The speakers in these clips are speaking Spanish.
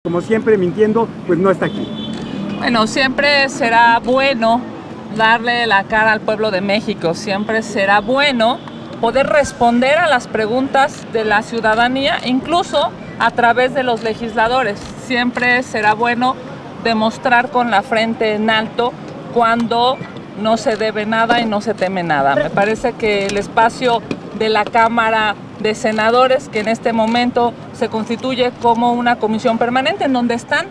como siempre mintiendo, pues no está aquí. Bueno, siempre será bueno darle la cara al pueblo de México, siempre será bueno poder responder a las preguntas de la ciudadanía, incluso a través de los legisladores. Siempre será bueno demostrar con la frente en alto cuando no se debe nada y no se teme nada. Me parece que el espacio de la Cámara de Senadores, que en este momento se constituye como una comisión permanente en donde están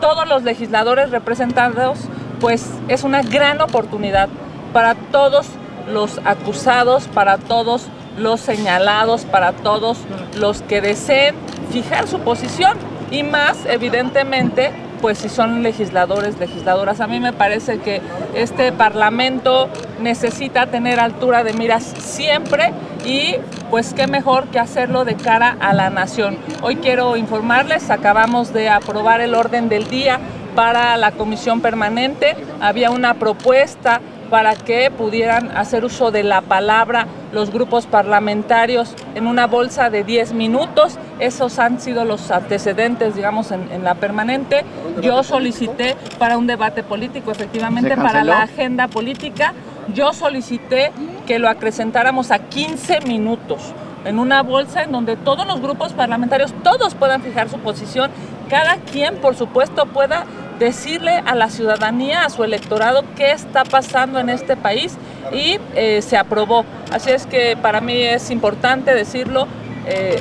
todos los legisladores representados, pues es una gran oportunidad para todos los acusados, para todos los señalados, para todos los que deseen fijar su posición y más, evidentemente, pues si son legisladores, legisladoras. A mí me parece que este Parlamento necesita tener altura de miras siempre y pues qué mejor que hacerlo de cara a la nación. Hoy quiero informarles, acabamos de aprobar el orden del día para la comisión permanente. Había una propuesta para que pudieran hacer uso de la palabra los grupos parlamentarios en una bolsa de 10 minutos. Esos han sido los antecedentes, digamos, en la permanente. Yo solicité para un debate político, efectivamente, para la agenda política. Yo solicité que lo acrecentáramos a 15 minutos en una bolsa en donde todos los grupos parlamentarios, todos puedan fijar su posición, cada quien, por supuesto, pueda decirle a la ciudadanía, a su electorado, qué está pasando en este país y se aprobó. Así es que para mí es importante decirlo,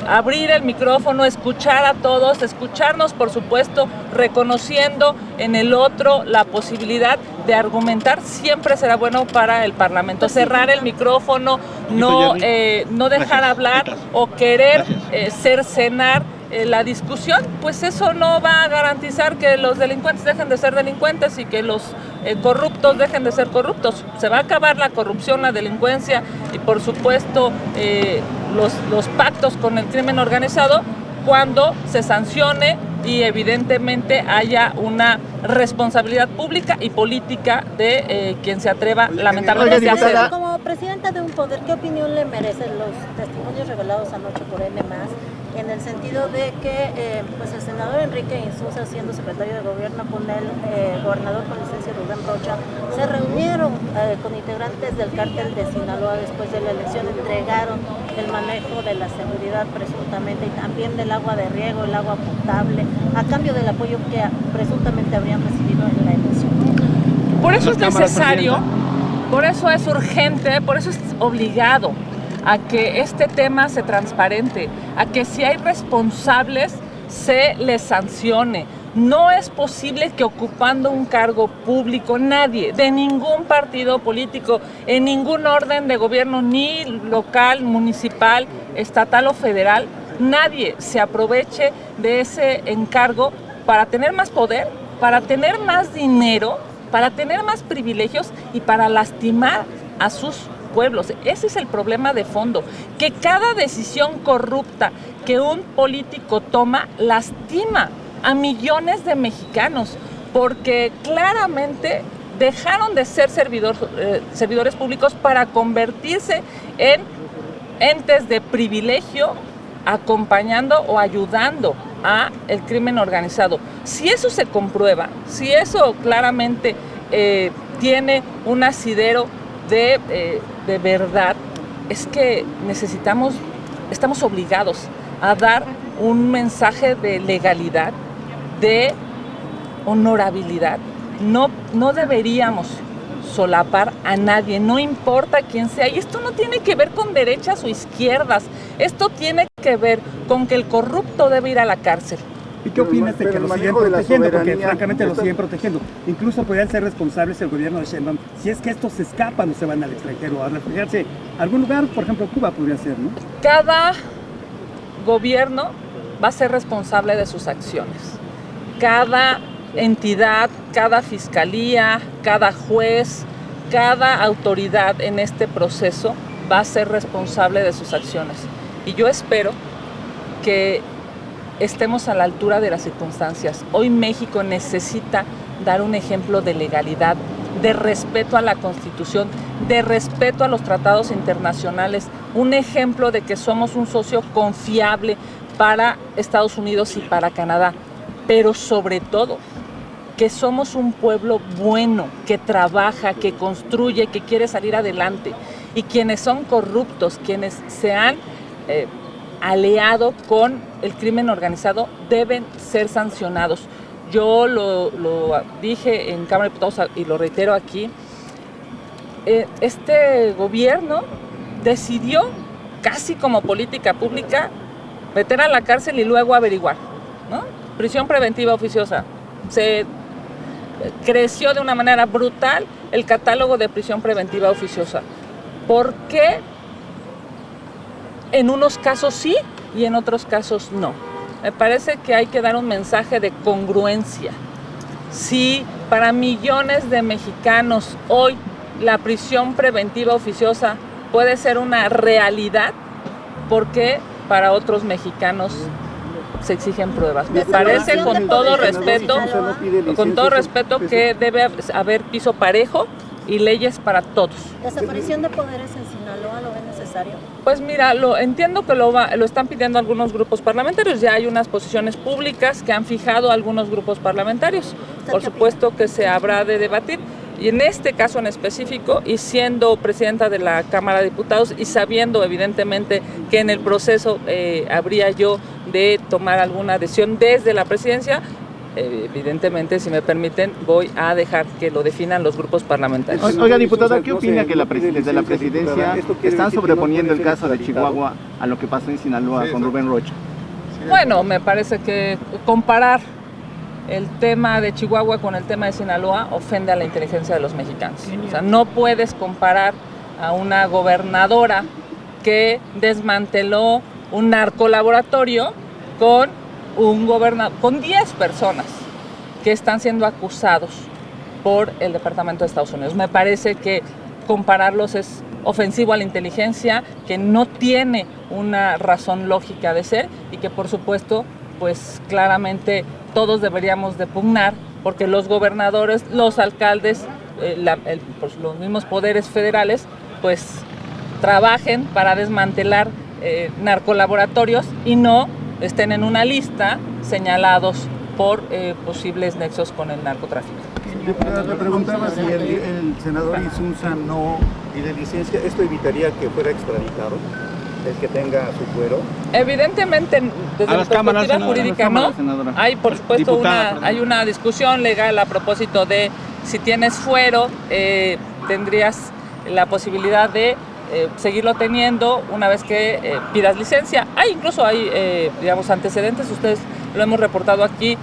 abrir el micrófono, escuchar a todos, escucharnos, por supuesto, reconociendo en el otro la posibilidad de argumentar, siempre será bueno para el Parlamento. Cerrar el micrófono, no dejar hablar o querer cercenar la discusión, pues eso no va a garantizar que los delincuentes dejen de ser delincuentes y que los corruptos dejen de ser corruptos. Se va a acabar la corrupción, la delincuencia y por supuesto los pactos con el crimen organizado cuando se sancione y evidentemente haya una responsabilidad pública y política de quien se atreva lamentablemente a hacerlo. Como presidenta de un poder, ¿qué opinión le merecen los testimonios revelados anoche por M+, en el sentido de que pues el senador Enrique Insunza, siendo secretario de gobierno con el gobernador con licencia Rubén Rocha, se reunieron con integrantes del cártel de Sinaloa después de la elección, entregaron el manejo de la seguridad presuntamente y también del agua de riego, el agua potable, a cambio del apoyo que presuntamente habrían recibido en la elección? Por eso es necesario, por eso es urgente, por eso es obligado a que este tema se transparente, a que si hay responsables se les sancione. No es posible que ocupando un cargo público nadie, de ningún partido político, en ningún orden de gobierno, ni local, municipal, estatal o federal, nadie se aproveche de ese encargo para tener más poder, para tener más dinero, para tener más privilegios y para lastimar a sus pueblos. Ese es el problema de fondo, que cada decisión corrupta que un político toma lastima a millones de mexicanos, porque claramente dejaron de ser servidores públicos para convertirse en entes de privilegio, acompañando o ayudando a el crimen organizado. Si eso se comprueba, si eso claramente tiene un asidero de verdad, es que estamos obligados a dar un mensaje de legalidad, de honorabilidad. No deberíamos solapar a nadie, no importa quién sea. Y esto no tiene que ver con derechas o izquierdas, esto tiene que ver con que el corrupto debe ir a la cárcel. ¿Y qué opinas de que lo siguen protegiendo? Porque francamente lo siguen protegiendo. Incluso podrían ser responsables el gobierno de Sheinbaum si es que estos se escapan o se van al extranjero a refugiarse a algún lugar, por ejemplo Cuba podría ser, ¿no? Cada gobierno va a ser responsable de sus acciones. Cada entidad, cada fiscalía, cada juez, cada autoridad en este proceso va a ser responsable de sus acciones. Y yo espero que estemos a la altura de las circunstancias. Hoy México necesita dar un ejemplo de legalidad, de respeto a la Constitución, de respeto a los tratados internacionales, un ejemplo de que somos un socio confiable para Estados Unidos y para Canadá. pero sobre todo que somos un pueblo bueno, que trabaja, que construye, que quiere salir adelante. Y quienes son corruptos, quienes se han aliado con el crimen organizado, deben ser sancionados. Yo lo dije en Cámara de Diputados y lo reitero aquí. Este gobierno decidió, casi como política pública, meter a la cárcel y luego averiguar, ¿no? Prisión preventiva oficiosa. Se creció de una manera brutal el catálogo de prisión preventiva oficiosa. ¿Por qué? En unos casos sí y en otros casos no. Me parece que hay que dar un mensaje de congruencia. Si para millones de mexicanos hoy la prisión preventiva oficiosa puede ser una realidad, ¿por qué para otros mexicanos se exigen pruebas? Me parece, con todo respeto, que debe haber piso parejo y leyes para todos. ¿Desaparición de poderes en Sinaloa lo ve necesario? Pues mira, entiendo que lo están pidiendo algunos grupos parlamentarios. Ya hay unas posiciones públicas que han fijado algunos grupos parlamentarios. Por supuesto que se habrá de debatir. Y en este caso en específico, y siendo presidenta de la Cámara de Diputados y sabiendo evidentemente que en el proceso habría yo de tomar alguna decisión desde la presidencia, evidentemente, si me permiten, voy a dejar que lo definan los grupos parlamentarios. Oiga, diputada, ¿qué opina que desde la presidencia están sobreponiendo el caso de Chihuahua a lo que pasó en Sinaloa con Rubén Rocha? Bueno, me parece que comparar el tema de Chihuahua con el tema de Sinaloa ofende a la inteligencia de los mexicanos. O sea, no puedes comparar a una gobernadora que desmanteló un narcolaboratorio con con 10 personas que están siendo acusados por el Departamento de Estados Unidos. Me parece que compararlos es ofensivo a la inteligencia, que no tiene una razón lógica de ser y que por supuesto, pues claramente todos deberíamos de pugnar porque los gobernadores, los alcaldes, pues, los mismos poderes federales, pues trabajen para desmantelar narcolaboratorios y no estén en una lista señalados por posibles nexos con el narcotráfico. Le preguntaba si el senador Insunza no pide licencia, ¿esto evitaría que fuera extraditado, el que tenga su fuero? Evidentemente, desde la perspectiva jurídica no. Hay, por supuesto, hay una discusión legal a propósito de si tienes fuero, tendrías la posibilidad de seguirlo teniendo una vez que pidas licencia. Incluso hay digamos, antecedentes, ustedes lo hemos reportado aquí,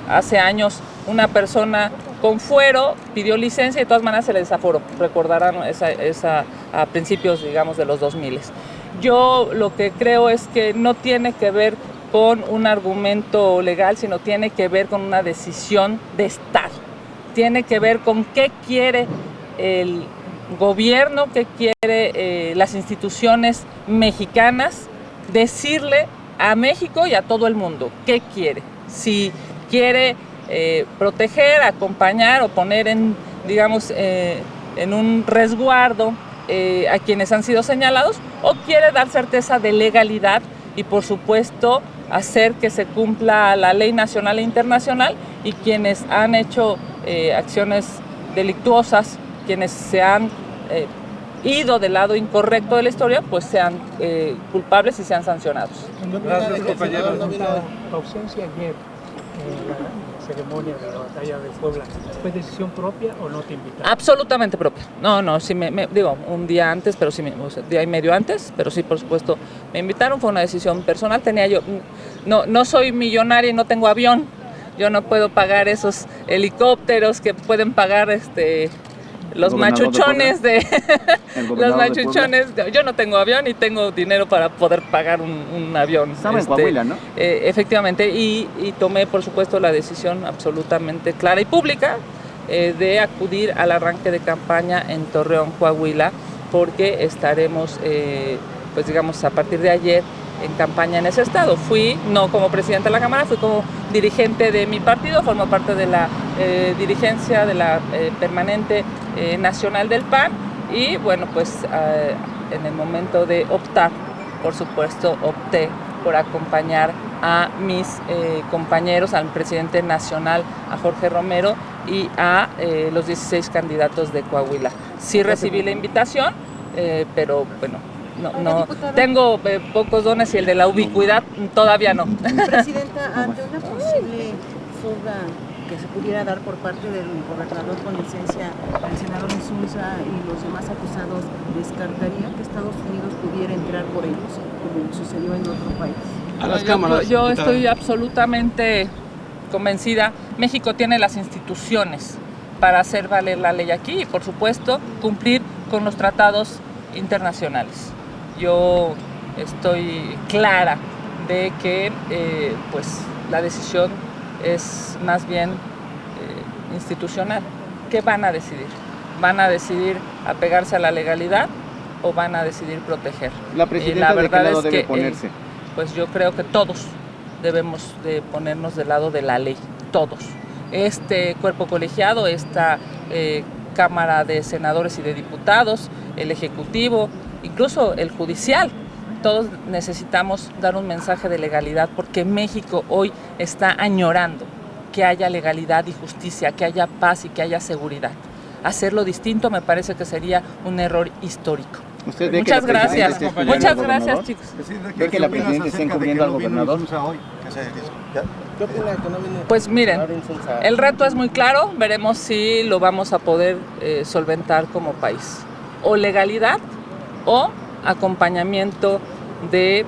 hace años una persona con fuero pidió licencia y de todas maneras se le desaforó. Recordarán esa a principios, digamos, de los 2000. Yo lo que creo es que no tiene que ver con un argumento legal, sino tiene que ver con una decisión de Estado. Tiene que ver con qué quiere el gobierno, qué quiere las instituciones mexicanas decirle a México y a todo el mundo qué quiere. Si quiere proteger, acompañar o poner en, digamos, en un resguardo a quienes han sido señalados, o quiere dar certeza de legalidad y por supuesto hacer que se cumpla la ley nacional e internacional, y quienes han hecho acciones delictuosas, quienes se han ido del lado incorrecto de la historia, pues sean culpables y sean sancionados. Gracias, compañero. Tu ausencia ayer en la ceremonia de la batalla de Puebla, ¿fue decisión propia o no te invitaron? Absolutamente propia. No, sí digo, un día antes, pero sí, día y medio antes, pero sí, por supuesto, me invitaron, fue una decisión personal. No soy millonaria y no tengo avión, yo no puedo pagar esos helicópteros que pueden pagar los machuchones yo no tengo avión y tengo dinero para poder pagar un avión. Estaba en Coahuila, ¿no? Efectivamente, y tomé, por supuesto, la decisión absolutamente clara y pública de acudir al arranque de campaña en Torreón, Coahuila, porque estaremos, pues digamos, a partir de ayer en campaña en ese estado. Fui, no como presidenta de la Cámara, fui como dirigente de mi partido, formo parte de la dirigencia de la permanente nacional del PAN, y bueno, pues en el momento de optar, por supuesto, opté por acompañar a mis compañeros, al presidente nacional, a Jorge Romero, y a los 16 candidatos de Coahuila. Sí recibí la invitación, pero bueno, no tengo pocos dones y el de la ubicuidad todavía no. Presidenta, ante una posible fuga que se pudiera dar por parte del gobernador con licencia, el senador Insunza y los demás acusados, ¿descartaría que Estados Unidos pudiera entrar por ellos, como sucedió en otro país? Yo estoy absolutamente convencida. México tiene las instituciones para hacer valer la ley aquí y, por supuesto, cumplir con los tratados internacionales. Yo estoy clara de que pues la decisión es más bien institucional. ¿Qué van a decidir? ¿Van a decidir apegarse a la legalidad o van a decidir proteger? La presidenta, ¿de qué lado debe que, ponerse? Pues yo creo que todos debemos de ponernos del lado de la ley, todos. Este cuerpo colegiado, esta Cámara de Senadores y de Diputados, el Ejecutivo, incluso el Judicial, todos necesitamos dar un mensaje de legalidad porque México hoy está añorando que haya legalidad y justicia, que haya paz y que haya seguridad. Hacerlo distinto me parece que sería un error histórico. Muchas gracias. Muchas gracias, chicos. ¿Ve que la presidenta está encubriendo al gobernador? Pues miren, el reto es muy claro, veremos si lo vamos a poder solventar como país. O legalidad o acompañamiento de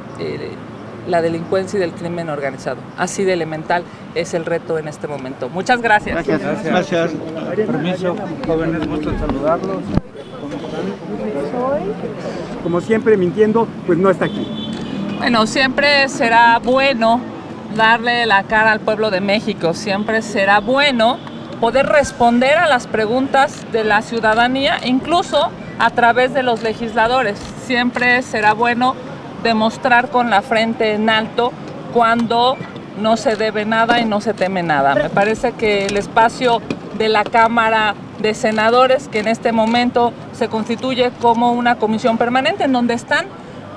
la delincuencia y del crimen organizado. Así de elemental es el reto en este momento. Muchas gracias. Gracias. Permiso, jóvenes, gusto en saludarlos. Como siempre, mintiendo, pues no está aquí. Bueno, siempre será bueno darle la cara al pueblo de México, siempre será bueno poder responder a las preguntas de la ciudadanía, incluso a través de los legisladores. Siempre será bueno demostrar con la frente en alto cuando no se debe nada y no se teme nada. Me parece que el espacio de la Cámara de Senadores, que en este momento se constituye como una comisión permanente en donde están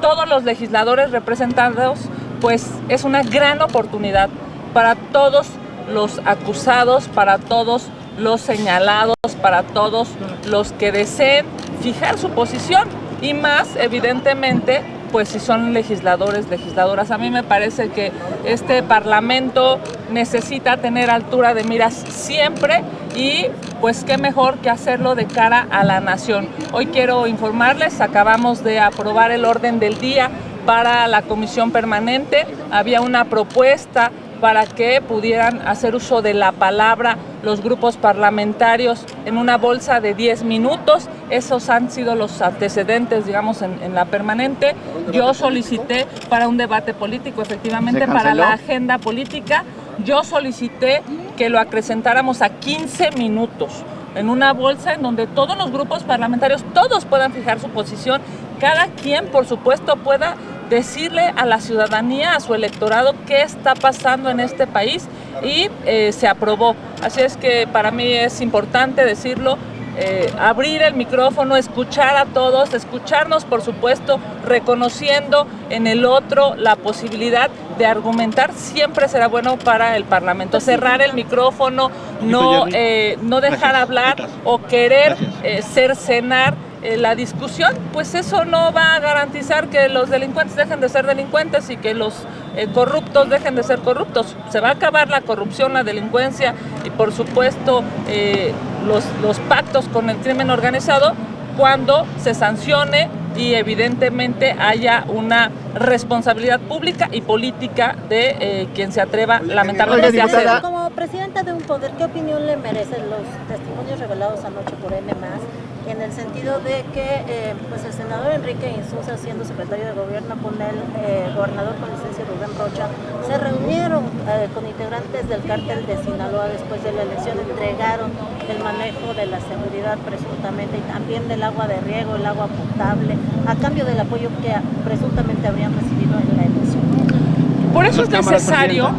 todos los legisladores representados, pues es una gran oportunidad para todos los acusados, para todos los señalados, para todos los que deseen fijar su posición y más, evidentemente, pues si son legisladores, legisladoras. A mí me parece que este Parlamento necesita tener altura de miras siempre y pues qué mejor que hacerlo de cara a la nación. Hoy quiero informarles, acabamos de aprobar el orden del día para la comisión permanente. Había una propuesta para que pudieran hacer uso de la palabra los grupos parlamentarios en una bolsa de 10 minutos. Esos han sido los antecedentes, digamos, en la permanente. Yo solicité para un debate político, efectivamente, para la agenda política. Yo solicité que lo acrecentáramos a 15 minutos en una bolsa en donde todos los grupos parlamentarios, todos puedan fijar su posición, cada quien, por supuesto, pueda decirle a la ciudadanía, a su electorado, qué está pasando en este país y se aprobó. Así es que para mí es importante decirlo, abrir el micrófono, escuchar a todos, escucharnos, por supuesto, reconociendo en el otro la posibilidad de argumentar, siempre será bueno para el Parlamento. Cerrar el micrófono, no dejar hablar o querer cercenar la discusión, pues eso no va a garantizar que los delincuentes dejen de ser delincuentes y que los corruptos dejen de ser corruptos. Se va a acabar la corrupción, la delincuencia y por supuesto los pactos con el crimen organizado cuando se sancione y evidentemente haya una responsabilidad pública y política de quien se atreva lamentablemente a hacerlo. Como presidenta de un poder, ¿qué opinión le merecen los testimonios revelados anoche por M+, en el sentido de que pues el senador Enrique Insunza, siendo secretario de gobierno con el gobernador con licencia Rubén Rocha, se reunieron con integrantes del cártel de Sinaloa después de la elección, entregaron el manejo de la seguridad presuntamente y también del agua de riego, el agua potable, a cambio del apoyo que presuntamente habrían recibido en la elección? Por eso es necesario,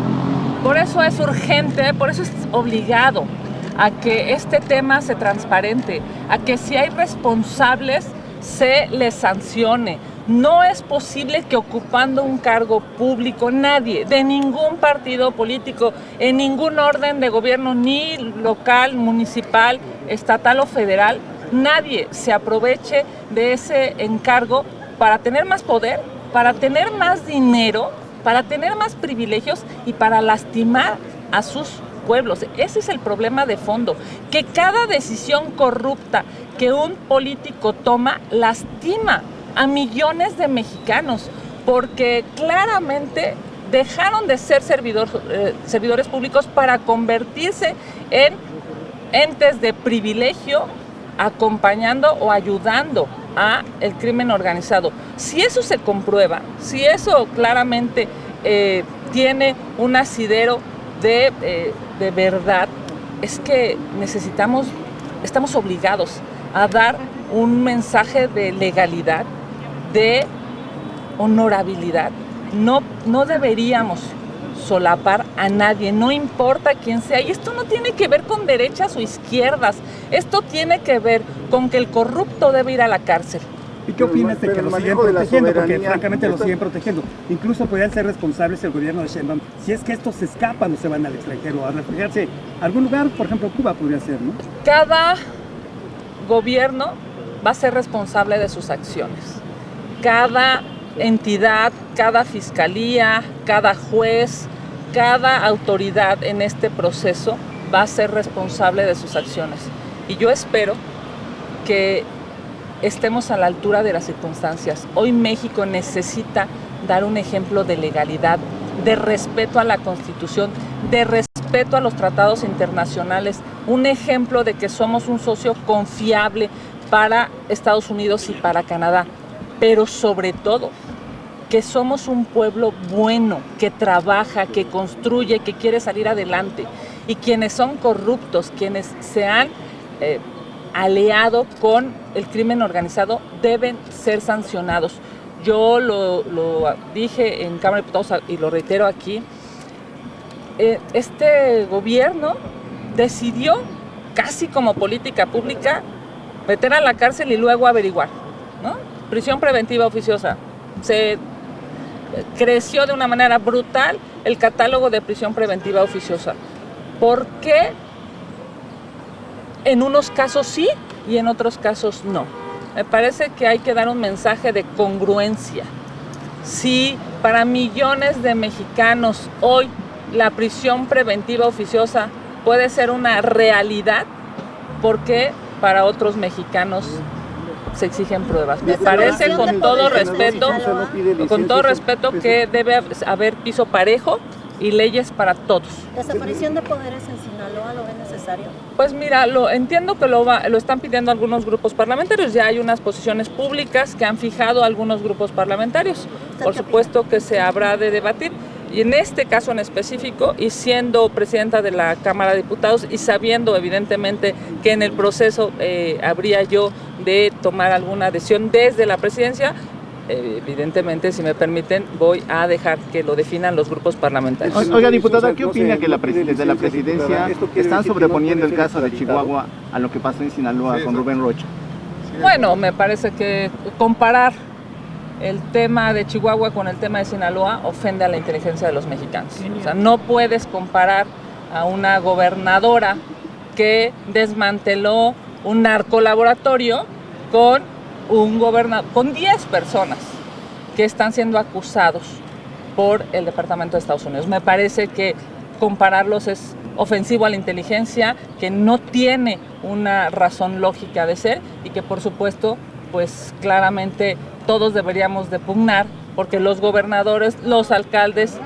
por eso es urgente, por eso es obligado a que este tema se transparente, a que si hay responsables se les sancione, No es posible que ocupando un cargo público nadie, de ningún partido político, en ningún orden de gobierno, ni local, municipal, estatal o federal, nadie se aproveche de ese encargo para tener más poder, para tener más dinero, para tener más privilegios y para lastimar a sus pueblos. Ese es el problema de fondo, que cada decisión corrupta que un político toma lastima a millones de mexicanos, porque claramente dejaron de ser servidores públicos para convertirse en entes de privilegio, acompañando o ayudando a el crimen organizado. Si eso se comprueba, si eso claramente tiene un asidero de verdad, es que estamos obligados a dar un mensaje de legalidad, de honorabilidad. No deberíamos solapar a nadie, no importa quién sea. Y esto no tiene que ver con derechas o izquierdas, esto tiene que ver con que el corrupto debe ir a la cárcel. ¿Y qué opinas de que lo siguen protegiendo? Porque francamente lo siguen protegiendo. Incluso podrían ser responsables el gobierno de Sheinbaum si es que estos se escapan o se van al extranjero a refugiarse a algún lugar, por ejemplo Cuba podría ser, ¿no? Cada gobierno va a ser responsable de sus acciones. Cada entidad, cada fiscalía, cada juez, cada autoridad en este proceso va a ser responsable de sus acciones. Y yo espero que estemos a la altura de las circunstancias. Hoy México necesita dar un ejemplo de legalidad, de respeto a la Constitución, de respeto a los tratados internacionales, un ejemplo de que somos un socio confiable para Estados Unidos y para Canadá, pero sobre todo que somos un pueblo bueno, que trabaja, que construye, que quiere salir adelante, y quienes son corruptos, quienes se han aliado con el crimen organizado deben ser sancionados. Yo lo dije en Cámara de Diputados y lo reitero aquí. Este gobierno decidió, casi como política pública, meter a la cárcel y luego averiguar, ¿no? Prisión preventiva oficiosa. Se creció de una manera brutal el catálogo de prisión preventiva oficiosa. ¿Por qué? En unos casos sí y en otros casos no. Me parece que hay que dar un mensaje de congruencia. Si para millones de mexicanos hoy la prisión preventiva oficiosa puede ser una realidad, ¿por qué para otros mexicanos se exigen pruebas? Me parece con todo respeto que debe haber piso parejo y leyes para todos. ¿Desaparición de poderes en Sinaloa lo ve necesario? Pues mira, entiendo que lo están pidiendo algunos grupos parlamentarios. Ya hay unas posiciones públicas que han fijado algunos grupos parlamentarios. Por supuesto que se habrá de debatir. Y en este caso en específico, y siendo presidenta de la Cámara de Diputados y sabiendo evidentemente que en el proceso habría yo de tomar alguna decisión desde la presidencia, evidentemente, si me permiten, voy a dejar que lo definan los grupos parlamentarios. Oiga, diputada, ¿qué opina que desde la presidencia están sobreponiendo el caso de Chihuahua a lo que pasó en Sinaloa con Rubén Rocha? Bueno, me parece que comparar el tema de Chihuahua con el tema de Sinaloa ofende a la inteligencia de los mexicanos. O sea, no puedes comparar a una gobernadora que desmanteló un narcolaboratorio con con 10 personas que están siendo acusados por el Departamento de Estados Unidos. Me parece que compararlos es ofensivo a la inteligencia, que no tiene una razón lógica de ser y que por supuesto, pues claramente todos deberíamos de pugnar porque los gobernadores, los alcaldes